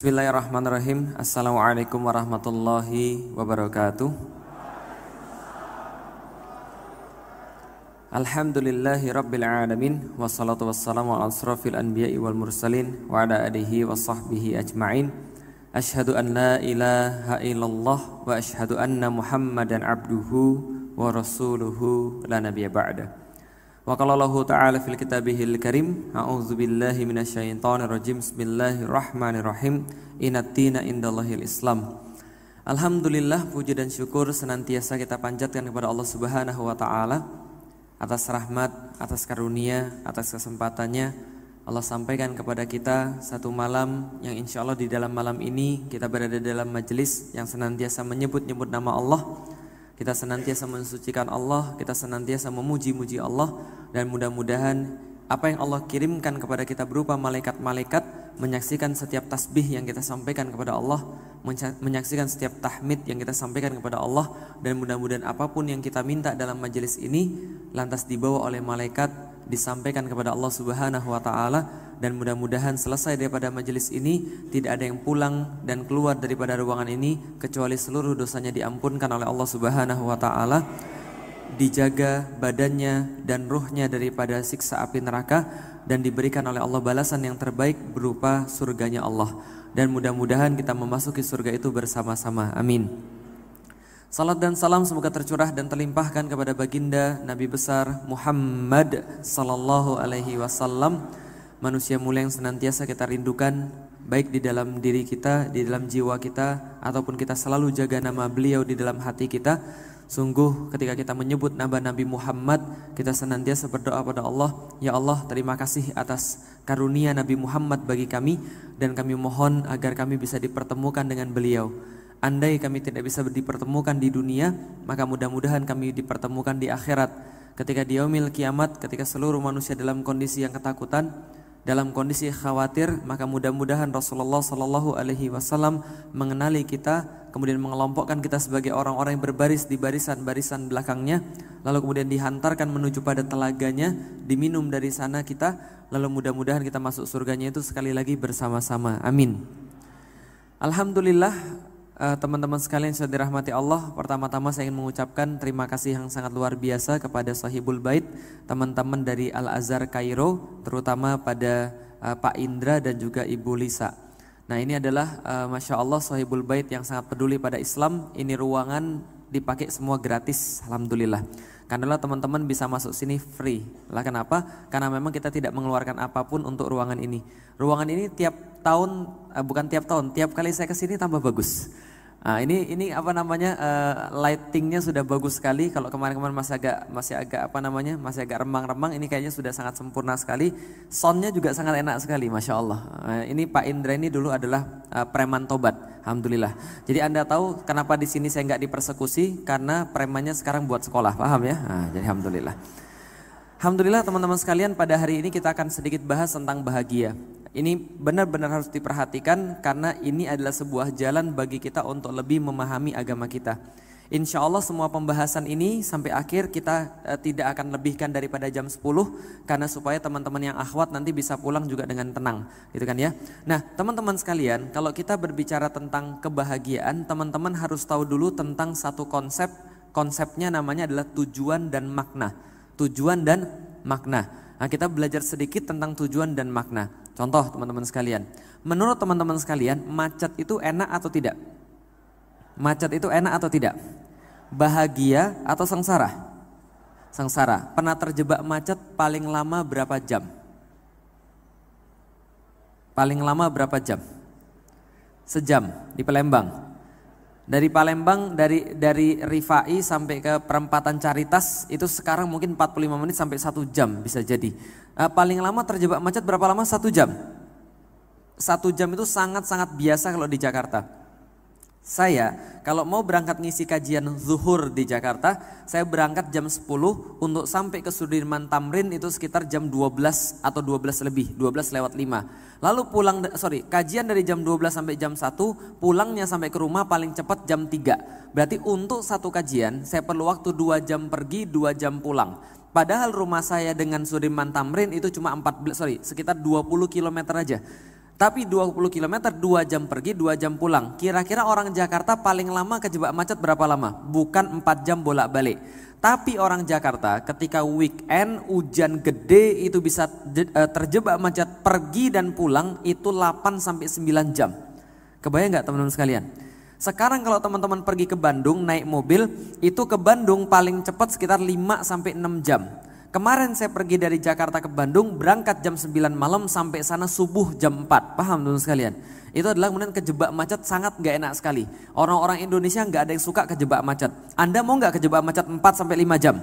Bismillahirrahmanirrahim. Assalamualaikum warahmatullahi wabarakatuh. Alhamdulillahi rabbil alamin. Wassalatu wassalamu ala asrafil anbiya'i wal mursalin wa ala alihi wa sahbihi ajma'in. Ashhadu an la ilaha illallah wa ashhadu anna muhammadan abduhu wa rasuluhu la nabiyya ba'da. Wa qala Allahu ta'ala fil kitabihil karim, a'udzu billahi minasyaitonir rajim. Bismillahirrahmanirrahim. Innad dina indallahil Islam. Alhamdulillah, puji dan syukur senantiasa kita panjatkan kepada Allah Subhanahu wa taala atas rahmat, atas karunia, atas kesempatannya. Allah sampaikan kepada kita satu malam yang insyaallah di dalam malam ini kita berada dalam majelis yang senantiasa menyebut-nyebut nama Allah. Kita senantiasa mensucikan Allah, kita senantiasa memuji-muji Allah, dan mudah-mudahan apa yang Allah kirimkan kepada kita berupa malaikat-malaikat menyaksikan setiap tasbih yang kita sampaikan kepada Allah, menyaksikan setiap tahmid yang kita sampaikan kepada Allah, dan mudah-mudahan apapun yang kita minta dalam majelis ini lantas dibawa oleh malaikat disampaikan kepada Allah Subhanahu wa taala. Dan mudah-mudahan selesai daripada majelis ini tidak ada yang pulang dan keluar daripada ruangan ini kecuali seluruh dosanya diampunkan oleh Allah Subhanahu wa taala, dijaga badannya dan ruhnya daripada siksa api neraka, dan diberikan oleh Allah balasan yang terbaik berupa surganya Allah. Dan mudah-mudahan kita memasuki surga itu bersama-sama. Amin. Salat dan salam semoga tercurah dan terlimpahkan kepada baginda Nabi besar Muhammad sallallahu alaihi wasallam, manusia mulia yang senantiasa kita rindukan baik di dalam diri kita, di dalam jiwa kita, ataupun kita selalu jaga nama beliau di dalam hati kita. Sungguh ketika kita menyebut nama Nabi Muhammad, kita senantiasa berdoa pada Allah, ya Allah, terima kasih atas karunia Nabi Muhammad bagi kami, dan kami mohon agar kami bisa dipertemukan dengan beliau. Andai kami tidak bisa dipertemukan di dunia, maka mudah-mudahan kami dipertemukan di akhirat. Ketika di yaumil kiamat, ketika seluruh manusia dalam kondisi yang ketakutan, dalam kondisi khawatir, maka mudah-mudahan Rasulullah Sallallahu Alaihi Wasallam mengenali kita, kemudian mengelompokkan kita sebagai orang-orang yang berbaris di barisan-barisan belakangnya, lalu kemudian dihantarkan menuju pada telaganya, diminum dari sana kita, lalu mudah-mudahan kita masuk surganya itu sekali lagi bersama-sama. Amin. Alhamdulillah. Teman-teman sekalian yang sudah dirahmati Allah, pertama-tama saya ingin mengucapkan terima kasih yang sangat luar biasa kepada Sahibul Bait, teman-teman dari Al-Azhar Kairo, terutama pada Pak Indra dan juga Ibu Lisa. Nah, ini adalah Masya Allah Sahibul Bait yang sangat peduli pada Islam. Ini ruangan dipakai semua gratis, Alhamdulillah. Karena teman-teman bisa masuk sini free. Lah kenapa? Karena memang kita tidak mengeluarkan apapun untuk ruangan ini. Ruangan ini tiap tahun, bukan tiap tahun, tiap kali saya kesini tambah bagus. Nah, ini apa namanya, lightingnya sudah bagus sekali. Kalau kemarin-kemarin masih agak remang-remang, ini kayaknya sudah sangat sempurna sekali. Soundnya juga sangat enak sekali, Masya Allah. Ini Pak Indra ini dulu adalah preman tobat, Alhamdulillah. Jadi Anda tahu kenapa di sini saya nggak dipersekusi, karena premannya sekarang buat sekolah, paham ya? Nah, jadi Alhamdulillah. Alhamdulillah teman-teman sekalian, pada hari ini kita akan sedikit bahas tentang bahagia. Ini benar-benar harus diperhatikan karena ini adalah sebuah jalan bagi kita untuk lebih memahami agama kita. Insya Allah semua pembahasan ini sampai akhir kita tidak akan lebihkan daripada jam 10, karena supaya teman-teman yang akhwat nanti bisa pulang juga dengan tenang, gitu kan ya. Nah, teman-teman sekalian, kalau kita berbicara tentang kebahagiaan, teman-teman harus tahu dulu tentang satu konsep. Konsepnya namanya adalah tujuan dan makna. Tujuan dan makna. Nah, kita belajar sedikit tentang tujuan dan makna. Contoh teman-teman sekalian, menurut teman-teman sekalian, macet itu enak atau tidak? Macet itu enak atau tidak? Bahagia atau sengsara? Sengsara. Pernah terjebak macet paling lama berapa jam? Paling lama berapa jam? Sejam di Palembang. Dari Palembang, dari Rifai sampai ke perempatan Caritas itu sekarang mungkin 45 menit sampai 1 jam bisa jadi. Paling lama terjebak macet berapa lama? 1 jam. 1 jam itu sangat-sangat biasa kalau di Jakarta. Saya kalau mau berangkat ngisi kajian zuhur di Jakarta, saya berangkat jam 10 untuk sampai ke Sudirman Tamrin itu sekitar jam 12 atau 12 lebih, 12 lewat 5. Lalu kajian dari jam 12 sampai jam 1, pulangnya sampai ke rumah paling cepat jam 3. Berarti untuk satu kajian saya perlu waktu 2 jam pergi, 2 jam pulang. Padahal rumah saya dengan Sudirman Tamrin itu cuma sekitar 20 km aja. Tapi 20 km 2 jam pergi 2 jam pulang. Kira-kira orang Jakarta paling lama kejebak macet berapa lama? Bukan 4 jam bolak-balik. Tapi orang Jakarta ketika weekend hujan gede itu bisa terjebak macet pergi dan pulang itu 8 sampai 9 jam. Kebayang nggak teman-teman sekalian? Sekarang kalau teman-teman pergi ke Bandung naik mobil itu ke Bandung paling cepat sekitar 5 sampai 6 jam. Kemarin saya pergi dari Jakarta ke Bandung berangkat jam 9 malam sampai sana subuh jam 4. Paham teman-teman sekalian? Itu adalah kemudian kejebak macet sangat gak enak sekali. Orang-orang Indonesia gak ada yang suka kejebak macet. Anda mau gak kejebak macet 4 sampai 5 jam?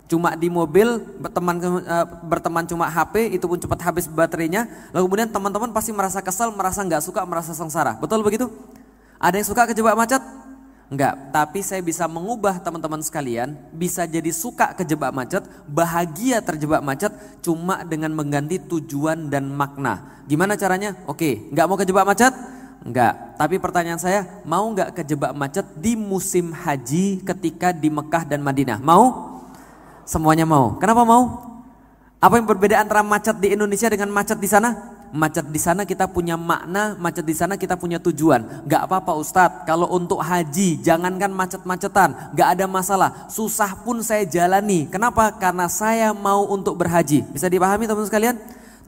Cuma di mobil berteman cuma HP itu pun cepat habis baterainya. Lalu kemudian teman-teman pasti merasa kesal, merasa gak suka, merasa sengsara. Betul begitu? Ada yang suka kejebak macet? Enggak, tapi saya bisa mengubah teman-teman sekalian bisa jadi suka kejebak macet, bahagia terjebak macet cuma dengan mengganti tujuan dan makna. Gimana caranya? Oke, enggak mau kejebak macet? Enggak, tapi pertanyaan saya, mau enggak kejebak macet di musim haji ketika di Mekah dan Madinah? Mau? Semuanya mau. Kenapa mau? Apa yang berbeda antara macet di Indonesia dengan macet di sana? Macet di sana kita punya makna, macet di sana kita punya tujuan. Gak apa-apa Ustadz, kalau untuk haji jangankan macet-macetan, gak ada masalah. Susah pun saya jalani. Kenapa? Karena saya mau untuk berhaji. Bisa dipahami teman-teman sekalian?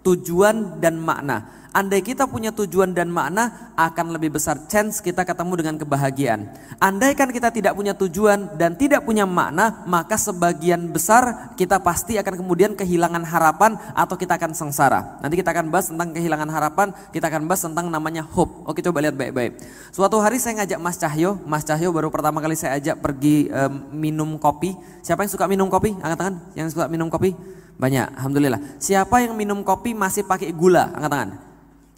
Tujuan dan makna. Andai kita punya tujuan dan makna, akan lebih besar chance kita ketemu dengan kebahagiaan. Andaikan kita tidak punya tujuan dan tidak punya makna, maka sebagian besar kita pasti akan kemudian kehilangan harapan atau kita akan sengsara. Nanti kita akan bahas tentang kehilangan harapan, kita akan bahas tentang namanya hope. Oke, coba lihat baik-baik. Suatu hari saya ngajak Mas Cahyo baru pertama kali saya ajak pergi minum kopi. Siapa yang suka minum kopi? Angkat tangan yang suka minum kopi. Banyak, alhamdulillah. Siapa yang minum kopi masih pakai gula? Angkat tangan.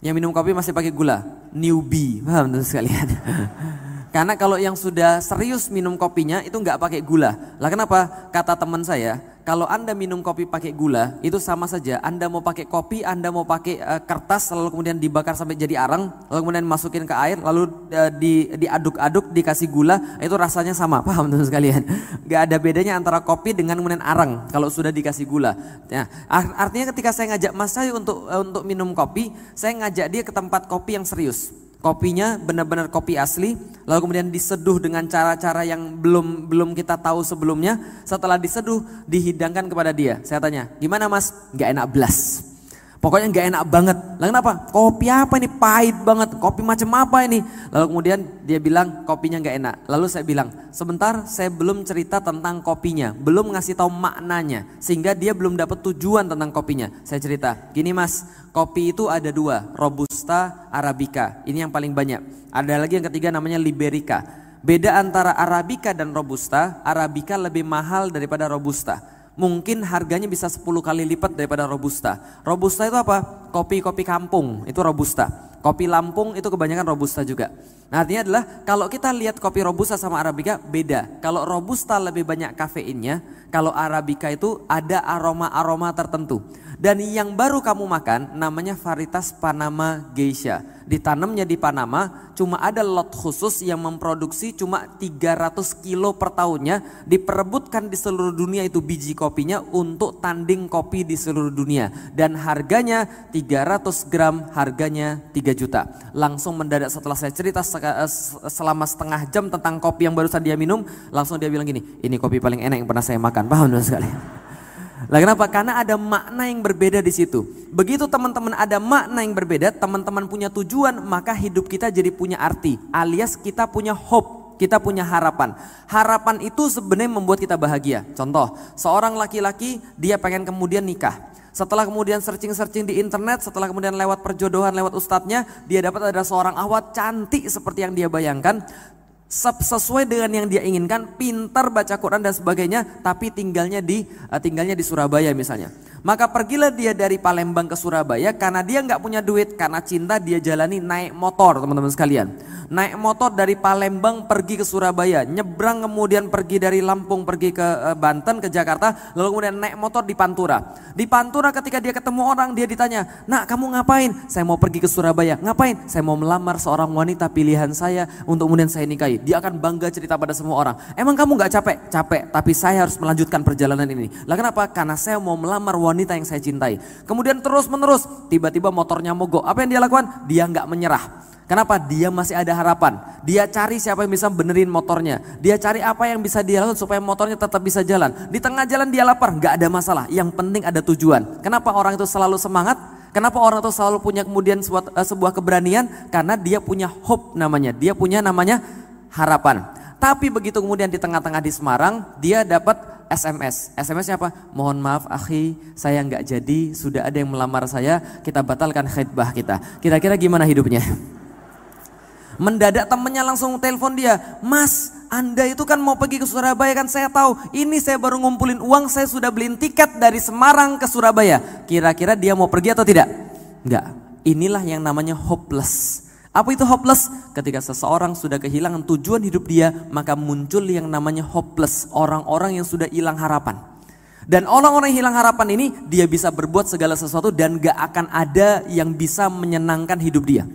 Yang minum kopi masih pakai gula, newbie, paham teman sekalian? Karena kalau yang sudah serius minum kopinya itu nggak pakai gula. Lah kenapa? Kata teman saya, kalau Anda minum kopi pakai gula itu sama saja. Anda mau pakai kopi, Anda mau pakai kertas lalu kemudian dibakar sampai jadi arang, lalu kemudian masukin ke air, lalu diaduk-aduk dikasih gula, itu rasanya sama, paham teman sekalian? Gak ada bedanya antara kopi dengan kemudian arang kalau sudah dikasih gula. Ya, artinya ketika saya ngajak Mas saya untuk minum kopi, saya ngajak dia ke tempat kopi yang serius. Kopinya benar-benar kopi asli, lalu kemudian diseduh dengan cara-cara yang belum kita tahu sebelumnya. Setelah diseduh, dihidangkan kepada dia. Saya tanya, gimana Mas? Gak enak belas. Pokoknya gak enak banget. Lah kenapa? Kopi apa ini? Pahit banget. Kopi macam apa ini? Lalu kemudian dia bilang kopinya gak enak. Lalu saya bilang, sebentar saya belum cerita tentang kopinya, belum ngasih tahu maknanya, sehingga dia belum dapat tujuan tentang kopinya. Saya cerita, gini Mas, kopi itu ada dua, Robusta, Arabica. Ini yang paling banyak. Ada lagi yang ketiga namanya Liberica. Beda antara Arabica dan Robusta, Arabica lebih mahal daripada Robusta. Mungkin harganya bisa 10 kali lipat daripada Robusta. Robusta itu apa? Kopi-kopi kampung, itu Robusta. Kopi Lampung itu kebanyakan Robusta juga. Nah, artinya adalah kalau kita lihat kopi Robusta sama Arabica beda. Kalau Robusta lebih banyak kafeinnya, kalau Arabica itu ada aroma-aroma tertentu. Dan yang baru kamu makan namanya varietas Panama Geisha. Ditanamnya di Panama, cuma ada lot khusus yang memproduksi cuma 300 kilo per tahunnya. Diperebutkan di seluruh dunia itu biji kopinya untuk tanding kopi di seluruh dunia. Dan harganya 300 gram harganya 3 juta. Langsung mendadak setelah saya cerita selama setengah jam tentang kopi yang barusan dia minum, langsung dia bilang gini, ini kopi paling enak yang pernah saya makan. Paham sekali? Lah kenapa? Karena ada makna yang berbeda di situ. Begitu teman-teman ada makna yang berbeda, teman-teman punya tujuan, maka hidup kita jadi punya arti. Alias kita punya hope, kita punya harapan. Harapan itu sebenarnya membuat kita bahagia. Contoh, seorang laki-laki dia pengen kemudian nikah. Setelah kemudian searching di internet, setelah kemudian lewat perjodohan, lewat ustadznya, dia dapat ada seorang awat cantik seperti yang dia bayangkan. Sesuai dengan yang dia inginkan, pintar baca Quran dan sebagainya, tapi tinggalnya di Surabaya misalnya. Maka pergilah dia dari Palembang ke Surabaya karena dia nggak punya duit, karena cinta dia jalani naik motor teman-teman sekalian. Naik motor dari Palembang pergi ke Surabaya, nyebrang kemudian pergi dari Lampung pergi ke Banten ke Jakarta, lalu kemudian naik motor di Pantura. Di Pantura ketika dia ketemu orang dia ditanya, "Nak, kamu ngapain?" "Saya mau pergi ke Surabaya." "Ngapain?" "Saya mau melamar seorang wanita pilihan saya untuk kemudian saya nikahi." dia akan bangga cerita pada semua orang. Emang kamu gak capek? Capek, tapi saya harus melanjutkan perjalanan ini. Lah kenapa? Karena saya mau melamar wanita yang saya cintai. Kemudian terus menerus, tiba-tiba motornya mogok. Apa yang dia lakukan? Dia gak menyerah. Kenapa? Dia masih ada harapan. Dia cari siapa yang bisa benerin motornya. Dia cari apa yang bisa dia lakukan supaya motornya tetap bisa jalan. Di tengah jalan dia lapar, gak ada masalah. Yang penting ada tujuan. Kenapa orang itu selalu semangat? Kenapa orang itu selalu punya kemudian sebuah keberanian? Karena dia punya hope namanya. Dia punya namanya harapan. Tapi begitu kemudian di tengah-tengah di Semarang, dia dapat SMS. SMS-nya apa? Mohon maaf akhi, saya nggak jadi, sudah ada yang melamar saya, kita batalkan khidbah kita. Kira-kira gimana hidupnya? Mendadak temennya langsung telepon dia, Mas, Anda itu kan mau pergi ke Surabaya kan, saya tahu. Ini saya baru ngumpulin uang, saya sudah beliin tiket dari Semarang ke Surabaya. Kira-kira dia mau pergi atau tidak? Enggak. Inilah yang namanya hopeless. Apa itu hopeless? Ketika seseorang sudah kehilangan tujuan hidup dia, maka muncul yang namanya hopeless. Orang-orang yang sudah hilang harapan. Dan orang-orang yang hilang harapan ini, dia bisa berbuat segala sesuatu dan gak akan ada yang bisa menyenangkan hidup dia.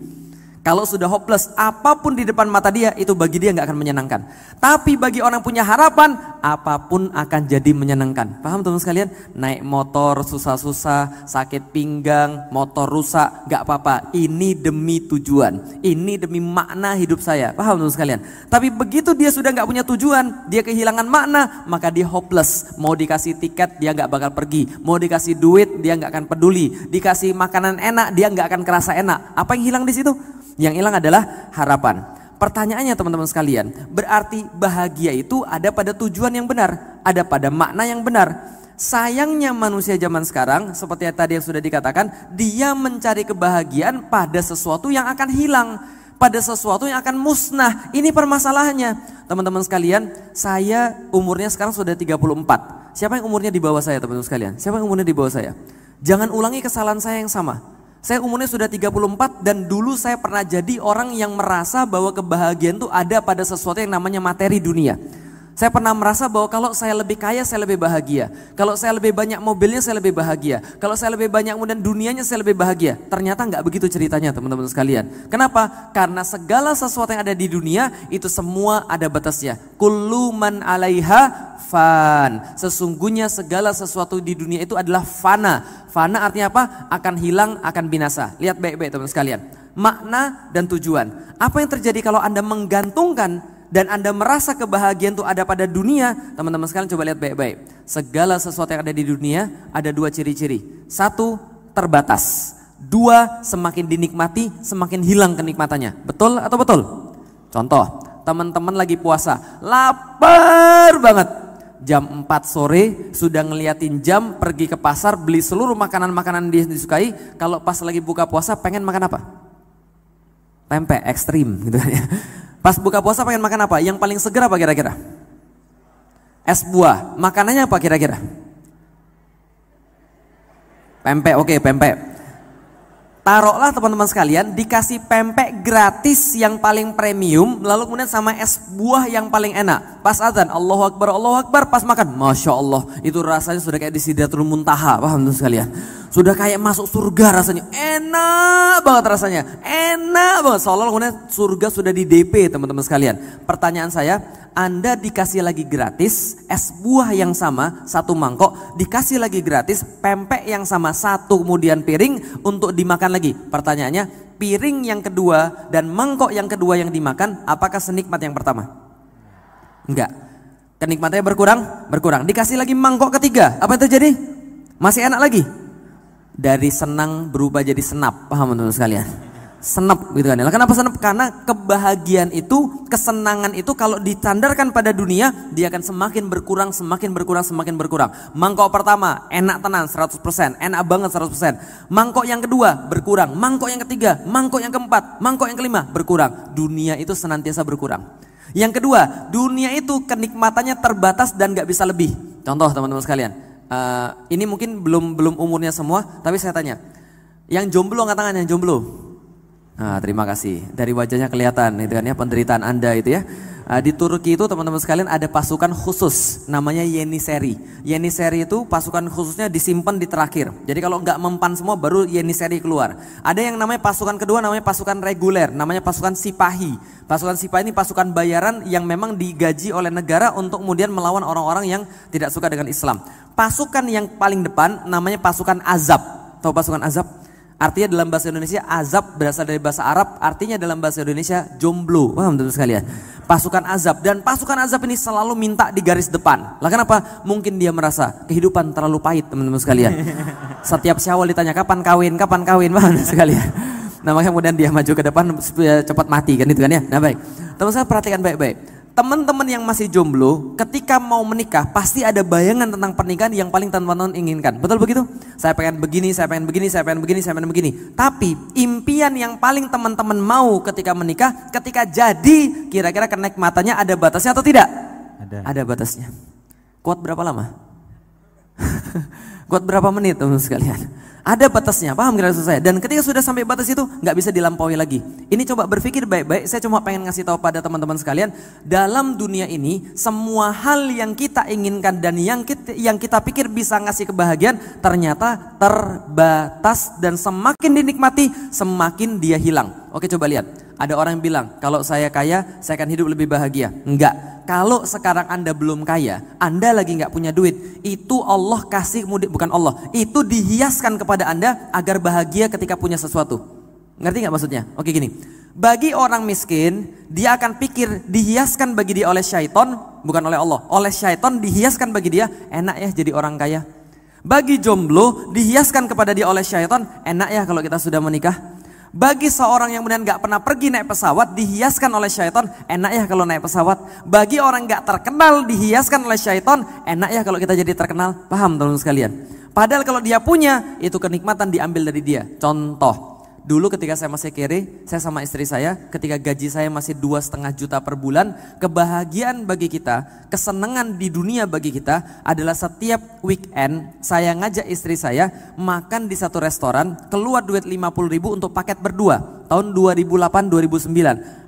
Kalau sudah hopeless, apapun di depan mata dia itu bagi dia nggak akan menyenangkan. Tapi bagi orang punya harapan, apapun akan jadi menyenangkan. Paham teman sekalian? Naik motor susah-susah, sakit pinggang, motor rusak, nggak apa-apa. Ini demi tujuan, ini demi makna hidup saya. Paham teman sekalian? Tapi begitu dia sudah nggak punya tujuan, dia kehilangan makna, maka dia hopeless. Mau dikasih tiket dia nggak bakal pergi, mau dikasih duit dia nggak akan peduli, dikasih makanan enak dia nggak akan kerasa enak. Apa yang hilang di situ? Yang hilang adalah harapan. Pertanyaannya teman-teman sekalian, berarti bahagia itu ada pada tujuan yang benar, ada pada makna yang benar. Sayangnya manusia zaman sekarang, seperti yang tadi yang sudah dikatakan, dia mencari kebahagiaan pada sesuatu yang akan hilang, pada sesuatu yang akan musnah. Ini permasalahannya. Teman-teman sekalian, saya umurnya sekarang sudah 34. Siapa yang umurnya di bawah saya teman-teman sekalian? Siapa yang umurnya di bawah saya? Jangan ulangi kesalahan saya yang sama. Saya umurnya sudah 34 dan dulu saya pernah jadi orang yang merasa bahwa kebahagiaan itu ada pada sesuatu yang namanya materi dunia. Saya pernah merasa bahwa kalau saya lebih kaya saya lebih bahagia. Kalau saya lebih banyak mobilnya saya lebih bahagia. Kalau saya lebih banyak kemudian dunianya saya lebih bahagia. Ternyata nggak begitu ceritanya teman-teman sekalian. Kenapa? Karena segala sesuatu yang ada di dunia itu semua ada batasnya. Kullu man 'alaiha fan. Sesungguhnya segala sesuatu di dunia itu adalah fana. Fana artinya apa? Akan hilang, akan binasa. Lihat baik-baik teman sekalian. Makna dan tujuan. Apa yang terjadi kalau Anda menggantungkan dan Anda merasa kebahagiaan itu ada pada dunia? Teman-teman sekalian coba lihat baik-baik. Segala sesuatu yang ada di dunia ada dua ciri-ciri. Satu, terbatas. Dua, semakin dinikmati semakin hilang kenikmatannya. Betul atau betul? Contoh, teman-teman lagi puasa, lapar banget. Jam 4 sore sudah ngeliatin jam, pergi ke pasar beli seluruh makanan-makanan yang disukai. Kalau pas lagi buka puasa pengen makan apa? Pempek ekstrim gitu ya. Pas buka puasa pengen makan apa? Yang paling seger apa kira-kira? Es buah. Makanannya apa kira-kira? Pempek, oke pempek. Taruhlah teman-teman sekalian dikasih pempek gratis yang paling premium, lalu kemudian sama es buah yang paling enak. Pas azan, Allahu Akbar, pas makan, Masya Allah, itu rasanya sudah kayak di Sidratul Muntaha, paham teman sekalian? Sudah kayak masuk surga rasanya, enak banget rasanya, enak banget. Seolah-olah kemudian surga sudah di DP teman-teman sekalian. Pertanyaan saya, Anda dikasih lagi gratis es buah yang sama satu mangkok, dikasih lagi gratis pempek yang sama satu kemudian piring untuk dimakan lagi. Pertanyaannya, piring yang kedua dan mangkok yang kedua yang dimakan apakah senikmat yang pertama? Enggak. Kenikmatannya berkurang. Dikasih lagi mangkok ketiga, apa yang terjadi? Masih enak lagi. Dari senang berubah jadi senap, paham teman-teman sekalian? Senep gitu kan. Kenapa senep? Karena kebahagiaan itu, kesenangan itu kalau disandarkan pada dunia, dia akan semakin berkurang. Mangkok pertama enak tenan 100%, enak banget 100%. Mangkok yang kedua berkurang, mangkok yang ketiga, mangkok yang keempat, mangkok yang kelima berkurang. Dunia itu senantiasa berkurang. Yang kedua, dunia itu kenikmatannya terbatas dan gak bisa lebih. Contoh teman-teman sekalian, ini mungkin belum umurnya semua, tapi saya tanya, yang jomblo angkat tangan, yang jomblo. Nah, terima kasih. Dari wajahnya kelihatan itu kan ya penderitaan Anda itu ya. Di Turki itu teman-teman sekalian ada pasukan khusus namanya Yeniseri. Yeniseri itu pasukan khususnya disimpan di terakhir. Jadi kalau nggak mempan semua baru Yeniseri keluar. Ada yang namanya pasukan kedua namanya pasukan reguler, namanya pasukan Sipahi. Pasukan Sipahi ini pasukan bayaran yang memang digaji oleh negara untuk kemudian melawan orang-orang yang tidak suka dengan Islam. Pasukan yang paling depan namanya pasukan Azab. Tahu pasukan Azab? Artinya dalam bahasa Indonesia azab berasal dari bahasa Arab, artinya dalam bahasa Indonesia jomblo. Paham teman-teman sekalian? Pasukan azab, dan pasukan azab ini selalu minta di garis depan. Lah kenapa? Mungkin dia merasa kehidupan terlalu pahit teman-teman sekalian. Setiap Syawal ditanya kapan kawin, paham teman-teman sekalian. Nah makanya kemudian dia maju ke depan supaya cepat mati kan itu kan ya. Nah baik, teman-teman saya perhatikan baik-baik. Teman-teman yang masih jomblo ketika mau menikah pasti ada bayangan tentang pernikahan yang paling teman-teman inginkan. Betul begitu? Saya pengen begini, saya pengen begini, saya pengen begini, saya pengen begini. Tapi impian yang paling teman-teman mau ketika menikah, ketika jadi kira-kira kenikmatannya ada batasnya atau tidak? Ada batasnya. Kuat berapa lama? Kuat berapa menit teman-teman sekalian? Ada batasnya, paham kira saya? Dan ketika sudah sampai batas itu nggak bisa dilampaui lagi. Ini coba berpikir baik-baik, saya cuma pengen ngasih tahu pada teman-teman sekalian, dalam dunia ini semua hal yang kita inginkan dan yang kita pikir bisa ngasih kebahagiaan ternyata terbatas dan semakin dinikmati semakin dia hilang. Oke coba lihat, ada orang yang bilang kalau saya kaya saya akan hidup lebih bahagia. Enggak. Kalau sekarang Anda belum kaya, Anda lagi nggak punya duit, itu Allah kasih, bukan Allah, itu dihiaskan kepada Anda agar bahagia ketika punya sesuatu. Ngerti nggak maksudnya? Oke gini, bagi orang miskin, dia akan pikir dihiaskan bagi dia oleh syaiton, bukan oleh Allah. Oleh syaiton dihiaskan bagi dia, enak ya jadi orang kaya. Bagi jomblo, dihiaskan kepada dia oleh syaiton, enak ya kalau kita sudah menikah. Bagi seorang yang kemudian gak pernah pergi naik pesawat, dihiaskan oleh syaiton, enak ya kalau naik pesawat. Bagi orang gak terkenal, dihiaskan oleh syaiton, enak ya kalau kita jadi terkenal. Paham teman-teman sekalian? Padahal kalau dia punya, itu kenikmatan diambil dari dia. Contoh, dulu ketika saya masih kere, saya sama istri saya, ketika gaji saya masih 2,5 juta per bulan, kebahagiaan bagi kita, kesenangan di dunia bagi kita adalah setiap weekend saya ngajak istri saya makan di satu restoran, keluar duit 50.000 untuk paket berdua. Tahun 2008-2009, 50.000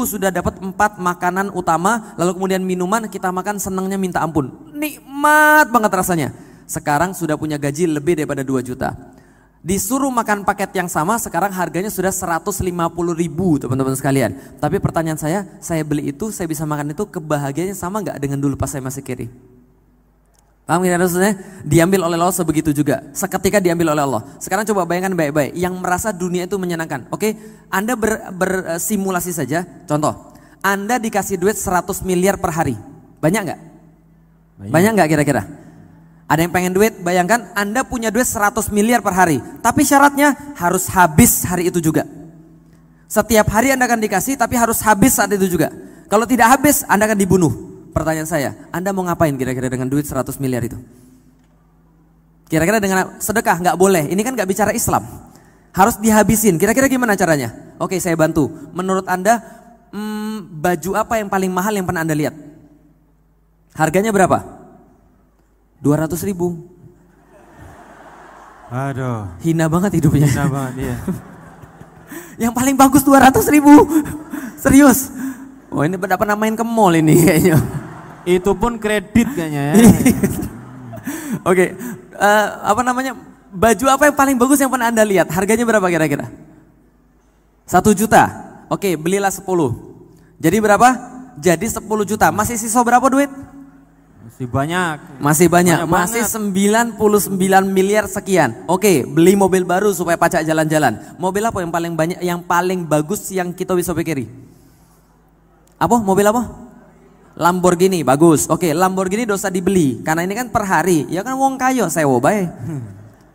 sudah dapat 4 makanan utama, lalu kemudian minuman, kita makan senangnya minta ampun. Nikmat banget rasanya. Sekarang sudah punya gaji lebih daripada 2 juta. Disuruh makan paket yang sama sekarang harganya sudah 150.000 teman-teman sekalian. Tapi pertanyaan saya beli itu, saya bisa makan itu, kebahagiaannya sama nggak dengan dulu pas saya masih kiri? Paham gak maksudnya? Diambil oleh Allah sebegitu juga. Seketika diambil oleh Allah. Sekarang coba bayangkan baik-baik, yang merasa dunia itu menyenangkan. Oke, Anda bersimulasi saja. Contoh, Anda dikasih duit 100 miliar per hari. Banyak nggak? Banyak nggak kira-kira? Ada yang pengen duit, bayangkan Anda punya duit 100 miliar per hari. Tapi syaratnya harus habis hari itu juga. Setiap hari Anda akan dikasih, tapi harus habis saat itu juga. Kalau tidak habis, Anda akan dibunuh. Pertanyaan saya, Anda mau ngapain kira-kira dengan duit 100 miliar itu? Kira-kira dengan sedekah? Nggak boleh, ini kan nggak bicara Islam. Harus dihabisin, kira-kira gimana caranya? Oke, saya bantu. Menurut Anda, baju apa yang paling mahal yang pernah Anda lihat? Harganya berapa? 200.000. Aduh. Hina banget hidupnya. Hina banget iya. Yang paling bagus 200.000. Serius. Oh ini pernah main ke mall ini kayaknya. Itu pun kredit kayaknya ya. Oke. Apa namanya? Baju apa yang paling bagus yang pernah Anda lihat? Harganya berapa kira-kira? 1 juta. Oke, belilah 10. Jadi berapa? Jadi 10 juta. Masih sisa berapa duit? Masih banyak. Masih 99 miliar sekian. Oke, beli mobil baru supaya pacak jalan-jalan. Mobil apa yang paling banyak, yang paling bagus yang kita bisa pikiri? Apa? Mobil apa? Lamborghini, bagus. Oke, Lamborghini dosa dibeli karena ini kan per hari. Ya kan wong kayo sewa bae.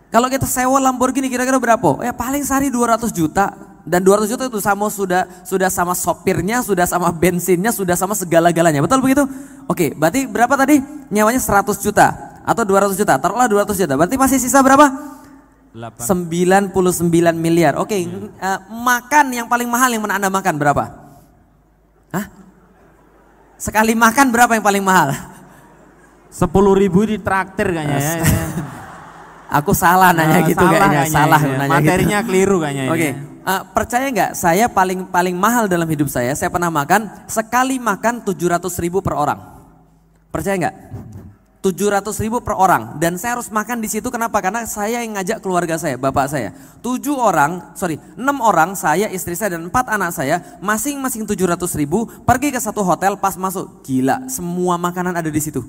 Kalau kita sewa Lamborghini kira-kira berapa? Ya paling sehari 200 juta. Dan 200 juta itu sama sudah sama sopirnya, sudah sama bensinnya, sudah sama segala-galanya. Betul begitu? Oke, berarti berapa tadi? Nyawanya 100 juta atau 200 juta. Taruhlah 200 juta. Berarti masih sisa berapa? 99 miliar. Oke, makan yang paling mahal yang pernah Anda makan berapa? Hah? Sekali makan berapa yang paling mahal? 10.000 di traktir kayaknya ya. Aku salah nanya gitu kayaknya. Salah nanya materinya gitu. Keliru kayaknya. Oke, Percaya nggak? Saya paling mahal dalam hidup saya pernah makan, sekali makan 700.000 per orang. Percaya nggak? 700.000 per orang, dan saya harus makan di situ. Kenapa? Karena saya yang ngajak keluarga saya, bapak saya. 6 orang, saya, istri saya dan 4 anak saya, masing-masing 700.000, pergi ke satu hotel. Pas masuk, gila, semua makanan ada di situ.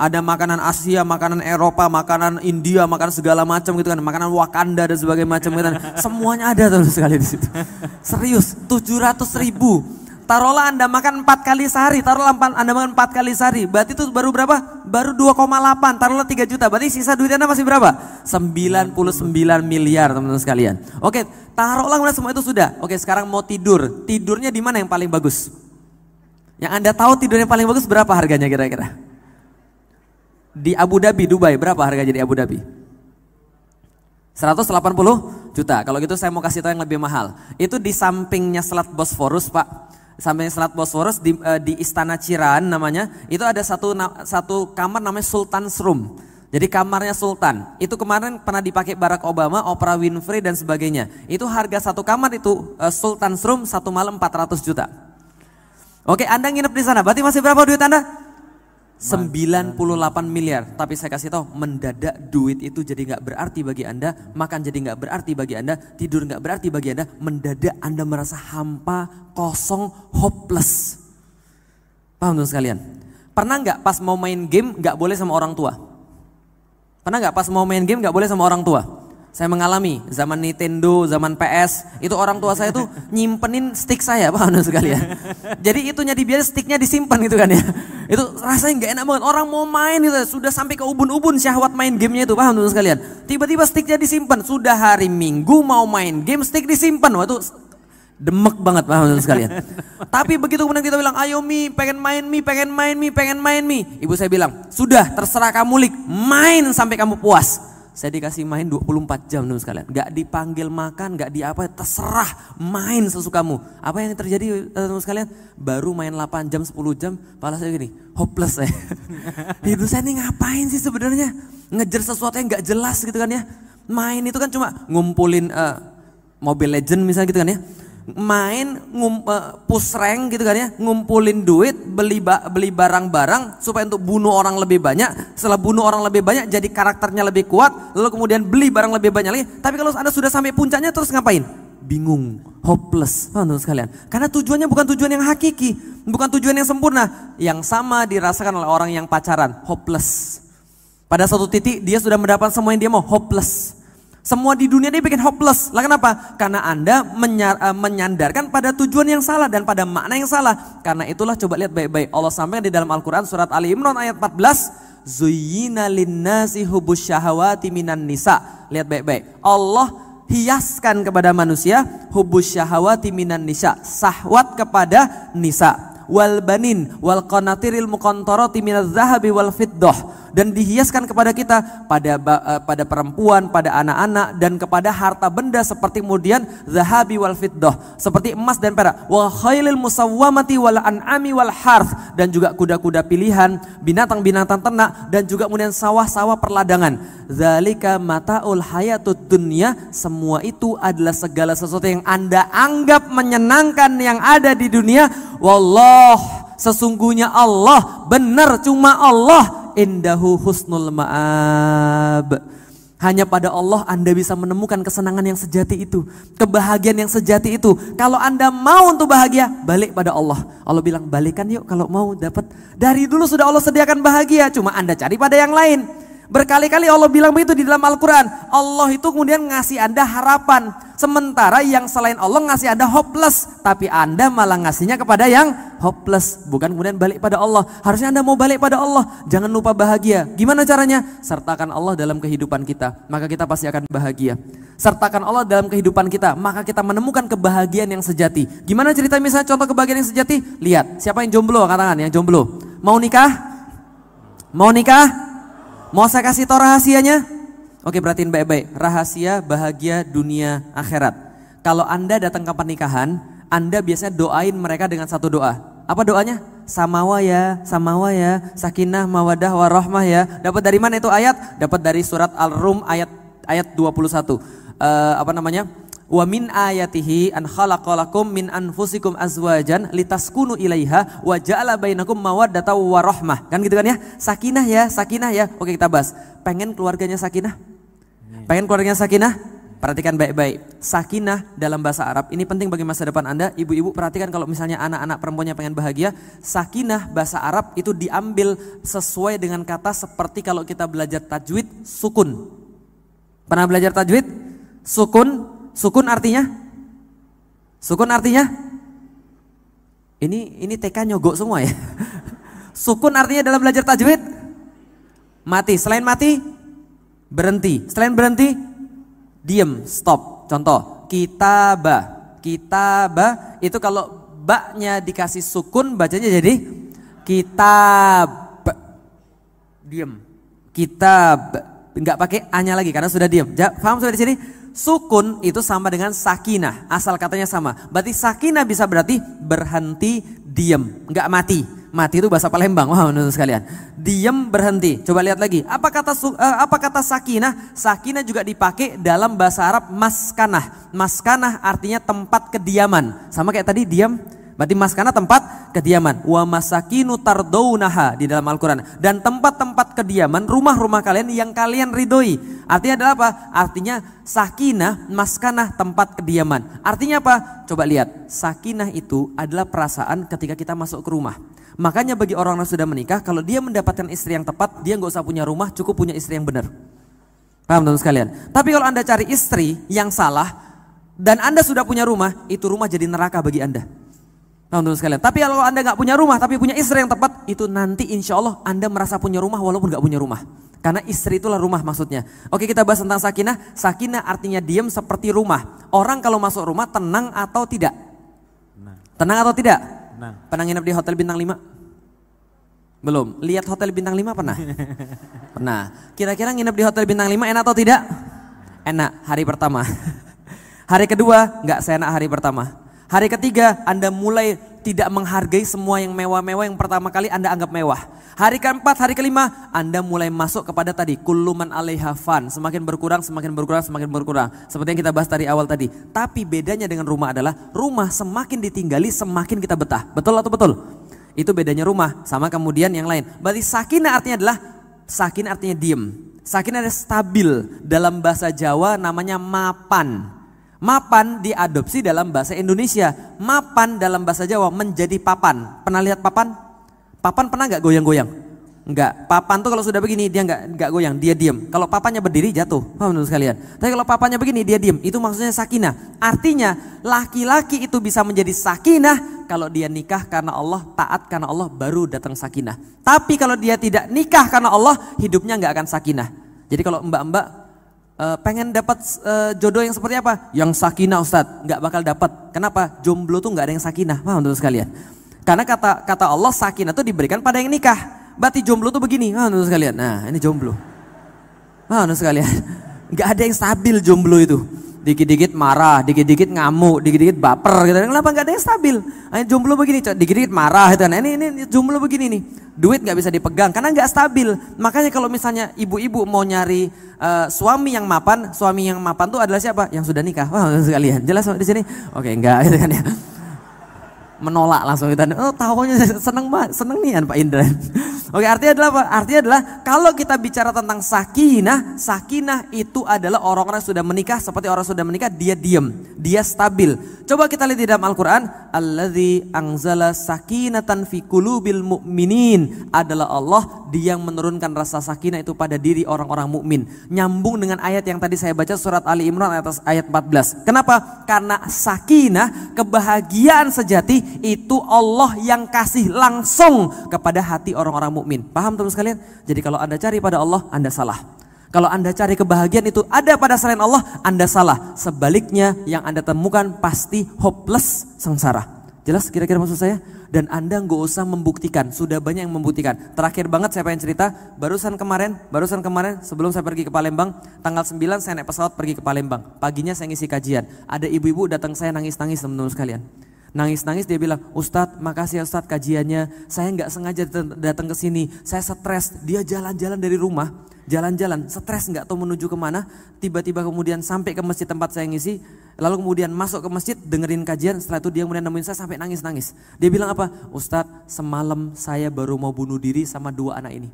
Ada makanan Asia, makanan Eropa, makanan India, makanan segala macam gitu kan, makanan Wakanda dan sebagainya macam gitu kan. Semuanya ada terus sekali di situ. Serius, 700.000. Taruhlah Anda makan 4 kali sehari, Anda makan 4 kali sehari, berarti itu baru berapa? Baru 2,8, taruhlah 3 juta, berarti sisa duit Anda masih berapa? 99 miliar teman-teman sekalian. Oke, taruhlah semua itu sudah. Oke, sekarang mau tidur, tidurnya di mana yang paling bagus? Yang Anda tahu tidur yang paling bagus berapa harganya kira-kira? Di Abu Dhabi, Dubai, berapa harganya di Abu Dhabi? 180 juta. Kalau gitu saya mau kasih tahu yang lebih mahal. Itu di sampingnya Selat Bosforus, Pak. Sampingnya Selat Bosforus di Istana Ciran namanya. Itu ada satu kamar namanya Sultan's Room. Jadi kamarnya Sultan. Itu kemarin pernah dipakai Barack Obama, Oprah Winfrey dan sebagainya. Itu harga satu kamar itu Sultan's Room 1 malam 400 juta. Oke, Anda nginep di sana. Berarti masih berapa duit Anda? 98 miliar. Tapi saya kasih tahu, mendadak duit itu jadi nggak berarti bagi Anda, makan jadi nggak berarti bagi Anda, tidur nggak berarti bagi Anda. Mendadak Anda merasa hampa, kosong, hopeless. Paham tuh sekalian? Pernah nggak pas mau main game nggak boleh sama orang tua? Pernah nggak pas mau main game nggak boleh sama orang tua? Saya mengalami zaman Nintendo, zaman PS, itu orang tua saya tuh nyimpenin stick saya, paham sekalian. Jadi itunya dibiarin, sticknya disimpan gitu kan ya. Itu rasanya nggak enak banget. Orang mau main gitu, sudah sampai ke ubun-ubun syahwat main gamenya itu, paham sekalian. Tiba-tiba sticknya disimpan, sudah hari Minggu mau main game, stick disimpan, wah itu demek banget, paham sekalian. Tapi begitu kemudian kita bilang, ayo Mi, pengen main Mi. Ibu saya bilang, sudah terserah kamu Lik, main sampai kamu puas. Saya dikasih main 24 jam teman sekalian. Gak dipanggil makan, gak di apa, terserah main sesukamu. Apa yang terjadi teman sekalian? Baru main 8 jam, 10 jam, kepala saya gini, hopeless saya. Hidup saya ini ngapain sih sebenarnya? Ngejar sesuatu yang gak jelas gitu kan ya. Main itu kan cuma ngumpulin Mobile Legend misalnya gitu kan ya. Main push rank gitu kan ya, ngumpulin duit, beli barang-barang supaya untuk bunuh orang lebih banyak. Setelah bunuh orang lebih banyak jadi karakternya lebih kuat, lalu kemudian beli barang lebih banyak lagi. Tapi kalau Anda sudah sampai puncaknya terus ngapain? Bingung, hopeless, teman-teman sekalian. Karena tujuannya bukan tujuan yang hakiki, bukan tujuan yang sempurna. Yang sama dirasakan oleh orang yang pacaran, hopeless. Pada suatu titik dia sudah mendapat semua yang dia mau, hopeless. Semua di dunia dia bikin hopeless. Lah kenapa? Karena Anda menyandarkan pada tujuan yang salah dan pada makna yang salah. Karena itulah coba lihat baik-baik. Allah sampaikan di dalam Al-Quran surat Ali Imran ayat 14. Zuyyina linnasi hubbus syahawati minan nisa. Lihat baik-baik. Allah hiaskan kepada manusia hubbus syahawati minan nisa. Syahwat kepada nisa. Wal banin wal qanatiril muqantarati minadz zahabi wal fiddah, dan dihiaskan kepada kita pada perempuan, pada anak-anak dan kepada harta benda seperti kemudian zahabi wal fiddah, seperti emas dan perak, wa khailil musawwamati wal an'ami wal harth, dan juga kuda-kuda pilihan, binatang-binatang ternak, dan juga kemudian sawah-sawah perladangan. Zalika mataul hayatud dunya, semua itu adalah segala sesuatu yang Anda anggap menyenangkan yang ada di dunia. Wallah, sesungguhnya Allah, benar cuma Allah, indahu husnul ma'ab. Hanya pada Allah Anda bisa menemukan kesenangan yang sejati itu, kebahagiaan yang sejati itu. Kalau Anda mau untuk bahagia, balik pada Allah. Allah bilang balikan yuk kalau mau dapat. Dari dulu sudah Allah sediakan bahagia, cuma Anda cari pada yang lain. Berkali-kali Allah bilang begitu di dalam Al-Quran. Allah itu kemudian ngasih Anda harapan. Sementara yang selain Allah ngasih Anda hopeless. Tapi Anda malah ngasihnya kepada yang hopeless. Bukan kemudian balik pada Allah. Harusnya Anda mau balik pada Allah. Jangan lupa bahagia. Gimana caranya? Sertakan Allah dalam kehidupan kita. Maka kita pasti akan bahagia. Sertakan Allah dalam kehidupan kita. Maka kita menemukan kebahagiaan yang sejati. Gimana cerita misalnya contoh kebahagiaan yang sejati? Lihat, siapa yang jomblo? Katakan yang jomblo. Mau nikah? Mau nikah? Mau saya kasih tau rahasianya? Oke, perhatiin baik-baik. Rahasia bahagia dunia akhirat. Kalau Anda datang ke pernikahan, Anda biasanya doain mereka dengan satu doa. Apa doanya? Samawa ya, sakinah, mawadah, warahmah ya. Dapat dari mana itu ayat? Dapat dari surat Al-Rum ayat 21. Wa min ayatihi an khalaqalakum min anfusikum azwajan litaskunu ilaiha wa ja'ala bainakum mawaddatan wa rahmah. Kan gitu kan ya? Sakinah ya. Oke, kita bahas. Pengen keluarganya sakinah? Pengen keluarganya sakinah? Perhatikan baik-baik. Sakinah dalam bahasa Arab ini penting bagi masa depan Anda. Ibu-ibu perhatikan kalau misalnya anak-anak perempuannya pengen bahagia, sakinah bahasa Arab itu diambil sesuai dengan kata seperti kalau kita belajar tajwid, sukun. Pernah belajar tajwid? Sukun artinya? Sukun artinya? Ini TK nyogok semua ya. Sukun artinya dalam belajar tajwid? Mati. Selain mati? Berhenti. Selain berhenti? Diem, stop. Contoh, kitabah. Kitabah itu kalau baknya dikasih sukun bacanya jadi kitab. Diem. Kitab. Enggak pakai a-nya lagi karena sudah diem. Paham sudah di sini? Sukun itu sama dengan sakinah, asal katanya sama. Berarti sakinah bisa berarti berhenti, diem, enggak mati. Mati itu bahasa Palembang, wah menurut sekalian. Diem, berhenti. Coba lihat lagi. Apa kata sakinah? Sakinah juga dipakai dalam bahasa Arab maskanah. Maskanah artinya tempat kediaman. Sama kayak tadi diam. Berarti maskanah tempat kediaman. Wa masakinu tardaunaha di dalam Al-Quran. Dan tempat-tempat kediaman, rumah-rumah kalian yang kalian ridhoi. Artinya adalah apa? Artinya sakinah, maskanah tempat kediaman. Artinya apa? Coba lihat. Sakinah itu adalah perasaan ketika kita masuk ke rumah. Makanya bagi orang yang sudah menikah, kalau dia mendapatkan istri yang tepat, dia nggak usah punya rumah, cukup punya istri yang benar. Paham teman sekalian? Tapi kalau Anda cari istri yang salah dan Anda sudah punya rumah, itu rumah jadi neraka bagi Anda. Teman-teman sekalian. Tapi kalau Anda nggak punya rumah tapi punya istri yang tepat, itu nanti insya Allah Anda merasa punya rumah walaupun nggak punya rumah. Karena istri itulah rumah maksudnya. Oke, kita bahas tentang sakinah. Sakinah artinya diam seperti rumah. Orang kalau masuk rumah tenang atau tidak? Tenang atau tidak? Pernah nginep di hotel bintang 5? Belum. Lihat hotel bintang 5 pernah? Pernah. Kira-kira nginep di hotel bintang 5 enak atau tidak? Enak hari pertama. Hari kedua nggak seenak hari pertama. Hari ketiga Anda mulai tidak menghargai semua yang mewah-mewah yang pertama kali Anda anggap mewah. Hari keempat, hari kelima Anda mulai masuk kepada tadi kullu man 'alaiha fan, semakin berkurang, semakin berkurang, semakin berkurang. Seperti yang kita bahas dari awal tadi. Tapi bedanya dengan rumah adalah rumah semakin ditinggali semakin kita betah. Betul atau betul? Itu bedanya rumah sama kemudian yang lain. Berarti sakinah artinya adalah sakinah artinya diem. Sakinah adalah stabil, dalam bahasa Jawa namanya mapan. Mapan diadopsi dalam bahasa Indonesia. Mapan dalam bahasa Jawa menjadi papan. Pernah lihat papan? Papan pernah nggak goyang-goyang? Enggak. Papan tuh kalau sudah begini dia nggak goyang, dia diem. Kalau papannya berdiri jatuh. Paham menurut sekalian? Tapi kalau papannya begini dia diem. Itu maksudnya sakinah. Artinya laki-laki itu bisa menjadi sakinah kalau dia nikah karena Allah, taat karena Allah, baru datang sakinah. Tapi kalau dia tidak nikah karena Allah, hidupnya nggak akan sakinah. Jadi kalau mbak-mbak pengen dapat jodoh yang seperti apa? Yang sakinah Ustadz, nggak bakal dapat. Kenapa? Jomblo tuh nggak ada yang sakinah, paham teman sekalian? Karena kata Allah sakinah tuh diberikan pada yang nikah. Berarti jomblo tuh begini, paham teman sekalian? Nah ini jomblo, paham teman sekalian? Nggak ada yang stabil jomblo itu. Dikit-dikit marah, dikit-dikit ngamuk, dikit-dikit baper gitu. Kenapa nggak ada yang stabil? Jomblo begini, dikit-dikit marah gitu. Nah ini jomblo begini nih. Duit nggak bisa dipegang karena nggak stabil. Makanya kalau misalnya ibu-ibu mau nyari suami yang mapan tuh adalah siapa? Yang sudah nikah. Wah, sekalian. Jelas di sini? Oke, enggak gitu kan ya. Menolak langsung kita. Oh, tahunya seneng banget, seneng nih Pak Indra. Oke, artinya adalah apa? Artinya adalah kalau kita bicara tentang sakinah, sakinah itu adalah orang-orang yang sudah menikah, seperti orang sudah menikah dia diam, dia stabil. Coba kita lihat di dalam Al-Qur'an, Allazi anzala sakinatan fi qulubil mu'minin, adalah Allah dia yang menurunkan rasa sakinah itu pada diri orang-orang mukmin. Nyambung dengan ayat yang tadi saya baca surat Ali Imran ayat 14. Kenapa? Karena sakinah, kebahagiaan sejati itu Allah yang kasih langsung kepada hati orang-orang mukmin. Paham teman sekalian? Jadi kalau Anda cari pada Allah, Anda salah. Kalau Anda cari kebahagiaan itu ada pada selain Allah, Anda salah. Sebaliknya yang Anda temukan pasti hopeless, sengsara. Jelas kira-kira maksud saya? Dan Anda nggak usah membuktikan, sudah banyak yang membuktikan. Terakhir banget saya pengen cerita, barusan kemarin sebelum saya pergi ke Palembang, tanggal 9 saya naik pesawat pergi ke Palembang. Paginya saya ngisi kajian, ada ibu-ibu datang saya nangis-nangis teman-teman sekalian. Nangis-nangis dia bilang, Ustadz makasih ya Ustadz kajiannya, saya nggak sengaja datang ke sini, saya stres. Dia jalan-jalan dari rumah, jalan-jalan, stres nggak tahu menuju kemana, tiba-tiba kemudian sampai ke masjid tempat saya ngisi, lalu kemudian masuk ke masjid, dengerin kajian, setelah itu dia kemudian nemuin saya sampai nangis-nangis. Dia bilang apa? Ustadz semalam saya baru mau bunuh diri sama 2 anak ini.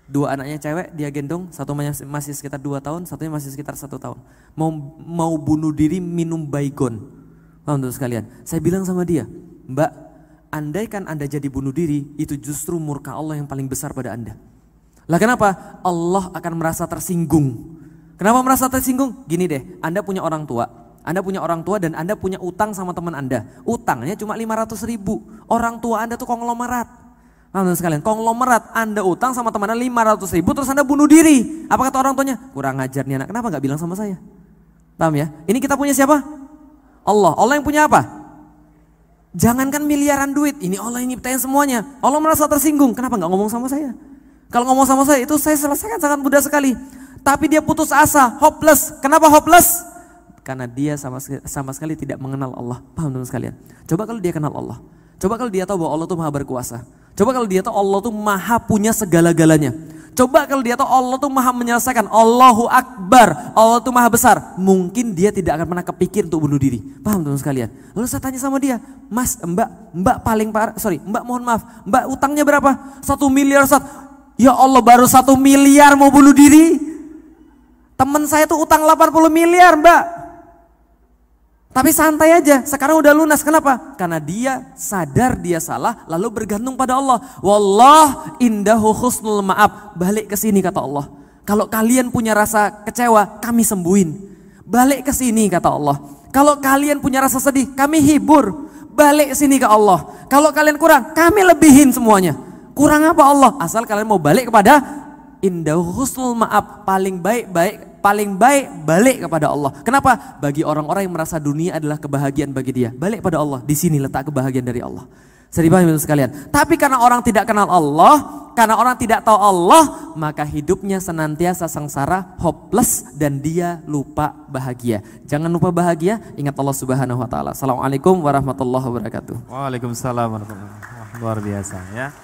2 anaknya cewek, dia gendong, satu masih sekitar 2 tahun, satunya masih sekitar 1 tahun. Mau bunuh diri minum baygon. Paham teman sekalian? Saya bilang sama dia, Mbak, andaikan Anda jadi bunuh diri, itu justru murka Allah yang paling besar pada Anda. Lah kenapa? Allah akan merasa tersinggung. Kenapa merasa tersinggung? Gini deh, Anda punya orang tua dan Anda punya utang sama teman Anda. Utangnya cuma 500.000. Orang tua Anda tuh konglomerat. Teman-teman sekalian, konglomerat, Anda utang sama teman Anda 500.000 terus Anda bunuh diri. Apa kata orang tuanya? Kurang ajar nih anak, kenapa gak bilang sama saya? Paham ya? Ini kita punya siapa? Allah. Allah yang punya apa? Jangankan miliaran duit, ini Allah yang nyiptain semuanya. Allah merasa tersinggung, kenapa gak ngomong sama saya? Kalau ngomong sama saya itu saya selesaikan sangat mudah sekali. Tapi dia putus asa, hopeless. Kenapa hopeless? Karena dia sama sekali tidak mengenal Allah. Paham teman sekalian? Coba kalau dia kenal Allah. Coba kalau dia tahu bahwa Allah tuh maha berkuasa. Coba kalau dia tahu Allah tuh maha punya segala-galanya. Coba kalau dia tahu Allah tuh maha menyelesaikan. Allahu Akbar. Allah tuh maha besar. Mungkin dia tidak akan pernah kepikir untuk bunuh diri. Paham teman sekalian? Lalu saya tanya sama dia, Mas, Mbak mohon maaf. Mbak utangnya berapa? 1 miliar Ustaz. Ya Allah baru 1 miliar mau bunuh diri. Temen saya tuh utang 80 miliar Mbak. Tapi santai aja, sekarang udah lunas. Kenapa? Karena dia sadar dia salah, lalu bergantung pada Allah. Wallah indahu husnul ma'ab. Balik ke sini kata Allah. Kalau kalian punya rasa kecewa, kami sembuhin. Balik ke sini kata Allah. Kalau kalian punya rasa sedih, kami hibur. Balik ke sini ke Allah. Kalau kalian kurang, kami lebihin semuanya. Kurang apa Allah? Asal kalian mau balik kepada indahu husnul ma'ab. Paling baik balik kepada Allah. Kenapa? Bagi orang-orang yang merasa dunia adalah kebahagiaan bagi dia, balik pada Allah. Di sini letak kebahagiaan dari Allah. Saya dipahami sekalian. Tapi karena orang tidak kenal Allah, karena orang tidak tahu Allah, maka hidupnya senantiasa sengsara, hopeless, dan dia lupa bahagia. Jangan lupa bahagia, ingat Allah Subhanahu wa taala. Assalamualaikum warahmatullahi wabarakatuh. Waalaikumsalam warahmatullahi wabarakatuh. Luar biasa ya.